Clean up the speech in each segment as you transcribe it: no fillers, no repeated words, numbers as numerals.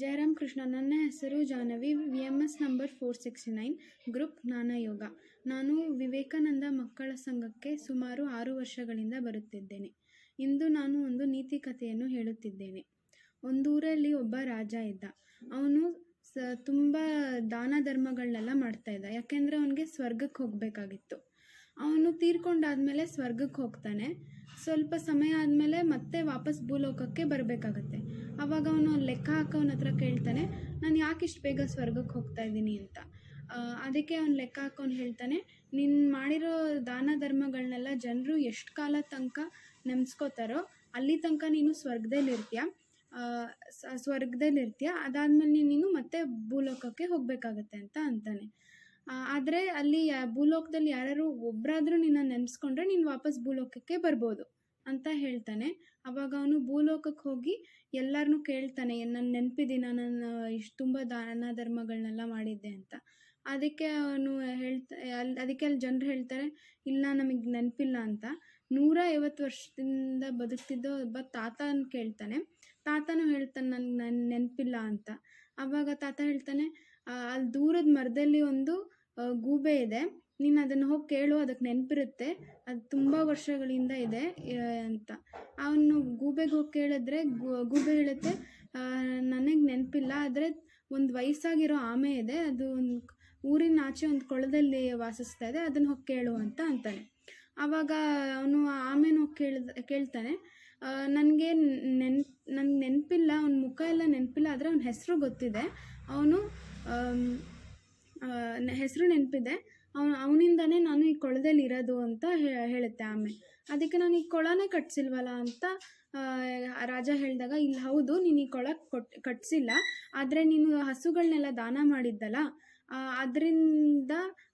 ಜಯರಾಮ್ ಕೃಷ್ಣ. ನನ್ನ ಹೆಸರು Jahnavi, VMS number 469, group ಜ್ಞಾನಯೋಗ. ನಾನು ವಿವೇಕಾನಂದ ಮಕ್ಕಳ ಸಂಘಕ್ಕೆ ಸುಮಾರು 6 ವರ್ಷಗಳಿಂದ ಬರುತ್ತಿದ್ದೇನೆ. ಇಂದು ನಾನು ಒಂದು ನೀತಿ ಕಥೆಯನ್ನು ಹೇಳುತ್ತಿದ್ದೇನೆ. ಒಂದೂರಲ್ಲಿ ಒಬ್ಬ ರಾಜ ಇದ್ದ. ಅವನು ತುಂಬ ದಾನ ಧರ್ಮಗಳನ್ನೆಲ್ಲ ಮಾಡ್ತಾ ಇದ್ದ. ಯಾಕೆಂದರೆ ಅವನಿಗೆ ಸ್ವರ್ಗಕ್ಕೆ ಹೋಗಬೇಕಾಗಿತ್ತು. ಅವನು ತೀರ್ಕೊಂಡಾದ್ಮೇಲೆ ಸ್ವರ್ಗಕ್ಕೆ ಹೋಗ್ತಾನೆ. ಸ್ವಲ್ಪ ಸಮಯ ಆದಮೇಲೆ ಮತ್ತೆ ವಾಪಸ್ ಭೂಲೋಕಕ್ಕೆ ಬರಬೇಕಾಗತ್ತೆ. ಆವಾಗ ಅವನು ಲೆಕ್ಕ ಹಾಕೋನ ಹತ್ರ ಕೇಳ್ತಾನೆ, ನಾನು ಯಾಕೆ ಇಷ್ಟು ಬೇಗ ಸ್ವರ್ಗಕ್ಕೆ ಹೋಗ್ತಾ ಇದ್ದೀನಿ ಅಂತ. ಅದಕ್ಕೆ ಅವನು ಲೆಕ್ಕ ಹಾಕೊಂಡು ಹೇಳ್ತಾನೆ, ನೀನು ಮಾಡಿರೋ ದಾನ ಧರ್ಮಗಳನ್ನೆಲ್ಲ ಜನರು ಎಷ್ಟು ಕಾಲ ತನಕ ನೆನೆಸ್ಕೋತಾರೋ ಅಲ್ಲಿ ತನಕ ನೀನು ಸ್ವರ್ಗದಲ್ಲಿರ್ತೀಯ. ಅದಾದಮೇಲೆ ನೀನು ಮತ್ತೆ ಭೂಲೋಕಕ್ಕೆ ಹೋಗಬೇಕಾಗತ್ತೆ ಅಂತ ಅಂತಾನೆ. ಆದರೆ ಅಲ್ಲಿ ಭೂಲೋಕದಲ್ಲಿ ಯಾರು ಒಬ್ಬರಾದರೂ ನಿನ್ನ ನೆನೆಸ್ಕೊಂಡ್ರೆ ನೀನು ವಾಪಸ್ ಭೂಲೋಕಕ್ಕೆ ಬರ್ಬೋದು ಅಂತ ಹೇಳ್ತಾನೆ. ಆವಾಗ ಅವನು ಭೂಲೋಕಕ್ಕೆ ಹೋಗಿ ಎಲ್ಲರನ್ನೂ ಕೇಳ್ತಾನೆ, ನನ್ನ ನೆನಪಿದೀನ, ನಾನು ಇಷ್ಟು ತುಂಬ ದಾನ ಧರ್ಮಗಳನ್ನೆಲ್ಲ ಮಾಡಿದ್ದೆ ಅಂತ. ಅದಕ್ಕೆ ಅವನು ಅದಕ್ಕೆ ಅಲ್ಲಿ ಜನರು ಹೇಳ್ತಾರೆ, ಇಲ್ಲ ನಮಗೆ ನೆನಪಿಲ್ಲ ಅಂತ. 150 ವರ್ಷದಿಂದ ಬದುಕ್ತಿದ್ದ ಒಬ್ಬ ತಾತನ ಕೇಳ್ತಾನೆ. ತಾತನೂ ಹೇಳ್ತಾನೆ, ನನ್ನ ನೆನಪಿಲ್ಲ ಅಂತ. ಆವಾಗ ತಾತ ಹೇಳ್ತಾನೆ, ಅಲ್ಲಿ ದೂರದ ಮರದಲ್ಲಿ ಒಂದು ಗೂಬೆ ಇದೆ, ನೀನು ಅದನ್ನು ಹೋಗಿ ಕೇಳು, ಅದಕ್ಕೆ ನೆನಪಿರುತ್ತೆ, ಅದು ತುಂಬ ವರ್ಷಗಳಿಂದ ಇದೆ ಅಂತ. ಅವನು ಗೂಬೆಗೆ ಹೋಗಿ ಕೇಳಿದ್ರೆ ಗೂಬೆ ಹೇಳುತ್ತೆ, ನನಗೆ ನೆನಪಿಲ್ಲ, ಆದರೆ ಒಂದು ವಯಸ್ಸಾಗಿರೋ ಆಮೆ ಇದೆ, ಅದು ಒಂದು ಊರಿನ ಆಚೆ ಒಂದು ಕೊಳದಲ್ಲಿ ವಾಸಿಸ್ತಾ ಇದೆ, ಅದನ್ನು ಹೋಗಿ ಕೇಳು ಅಂತ ಅಂತಾನೆ. ಆವಾಗ ಅವನು ಆಮೆನ ಹೋಗಿ ಕೇಳ್ತಾನೆ, ನನಗೆ ನೆನಪಿಲ್ಲ, ಅವನ ಮುಖ ಎಲ್ಲ ನೆನಪಿಲ್ಲ, ಆದರೆ ಅವನ ಹೆಸರು ಗೊತ್ತಿದೆ, ಅವನು ಹೆಸರು ನೆನಪಿದೆ, ಅವನಿಂದನೇ ನಾನು ಈ ಕೊಳದಲ್ಲಿ ಇರೋದು ಅಂತ ಹೇಳುತ್ತೆ ಆಮೆ. ಅದಕ್ಕೆ ನಾನು ಈ ಕೊಳನೇ ಕಟ್ಸಿಲ್ವಲ್ಲ ಅಂತ ರಾಜ ಹೇಳಿದಾಗ, ಇಲ್ಲ ಹೌದು, ನೀನು ಈ ಕೊಳ ಕಟ್ಸಿಲ್ಲ, ಆದರೆ ನೀನು ಹಸುಗಳನ್ನೆಲ್ಲ ದಾನ ಮಾಡಿದ್ದಲ್ಲ, ಅದರಿಂದ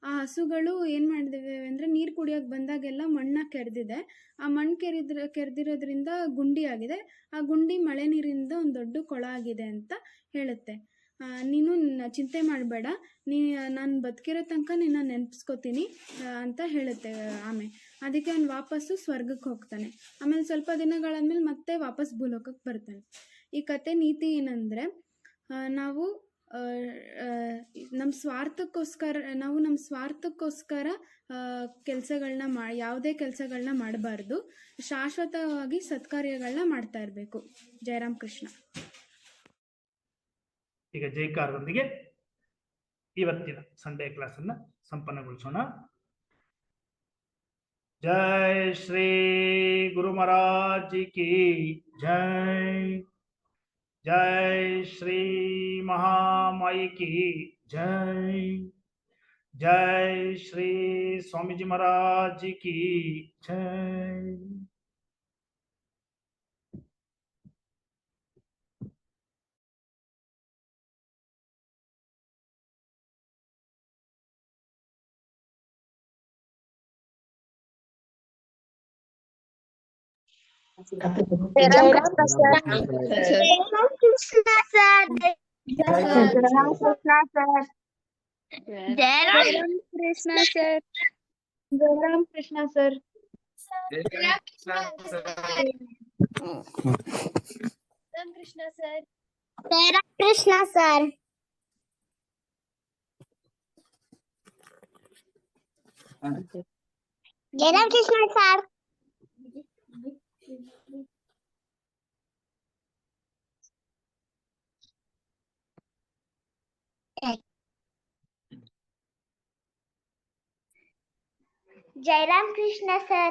ಆ ಹಸುಗಳು ಏನು ಮಾಡಿದ್ದೇವೆ ಅಂದರೆ ನೀರು ಕುಡಿಯೋಕ್ಕೆ ಬಂದಾಗೆಲ್ಲ ಮಣ್ಣಾಗಿ ಕೆರೆದಿದೆ. ಆ ಮಣ್ಣು ಕೆರೆದಿರೋದ್ರಿಂದ ಗುಂಡಿ ಆಗಿದೆ. ಆ ಗುಂಡಿ ಮಳೆ ನೀರಿಂದ ಒಂದು ದೊಡ್ಡ ಕೊಳ ಆಗಿದೆ ಅಂತ ಹೇಳುತ್ತೆ. ನೀನು ಚಿಂತೆ ಮಾಡಬೇಡ, ನಾನು ಬದುಕಿರೋ ತನಕ ನಿನ್ನ ನೆನಪಿಸ್ಕೋತೀನಿ ಅಂತ ಹೇಳುತ್ತೆ ಆಮೆ. ಅದಕ್ಕೆ ಅವನು ವಾಪಸ್ಸು ಸ್ವರ್ಗಕ್ಕೆ ಹೋಗ್ತಾನೆ. ಆಮೇಲೆ ಸ್ವಲ್ಪ ದಿನಗಳಾದ್ಮೇಲೆ ಮತ್ತೆ ವಾಪಸ್ ಭೂಲೋಕಕ್ಕೆ ಬರ್ತಾನೆ. ಈ ಕತೆ ನೀತಿ ಏನಂದರೆ, ನಾವು ನಮ್ಮ ಸ್ವಾರ್ಥಕ್ಕೋಸ್ಕರ ಕೆಲಸಗಳನ್ನ ಯಾವುದೇ ಕೆಲಸಗಳನ್ನ ಮಾಡಬಾರ್ದು. ಶಾಶ್ವತವಾಗಿ ಸತ್ಕಾರ್ಯಗಳನ್ನ ಮಾಡ್ತಾ ಇರಬೇಕು. ಜಯರಾಮ್ ಕೃಷ್ಣ. ಈಗ ಜೈಕಾರದೊಂದಿಗೆ ಇವತ್ತಿನ ಸಂಡೇ ಕ್ಲಾಸನ್ನು ಸಂಪನ್ನಗೊಳಿಸೋಣ. ಜೈ ಶ್ರೀ ಗುರು ಮಹಾರಾಜ್ ಕಿ ಜೈ. ಜೈ ಶ್ರೀ ಮಹಾಮಾಯಿ ಕಿ ಜೈ. ಜೈ ಶ್ರೀ ಸ್ವಾಮೀಜಿ ಮಹಾರಾಜ್ ಕಿ ಜೈ. Jayram Krishna sir. Jayram Krishna sir. Jayram Krishna sir. Jayram Krishna sir. Jayram Krishna sir. Jayram Krishna sir. Jayram Krishna sir. Jayram Krishna sir.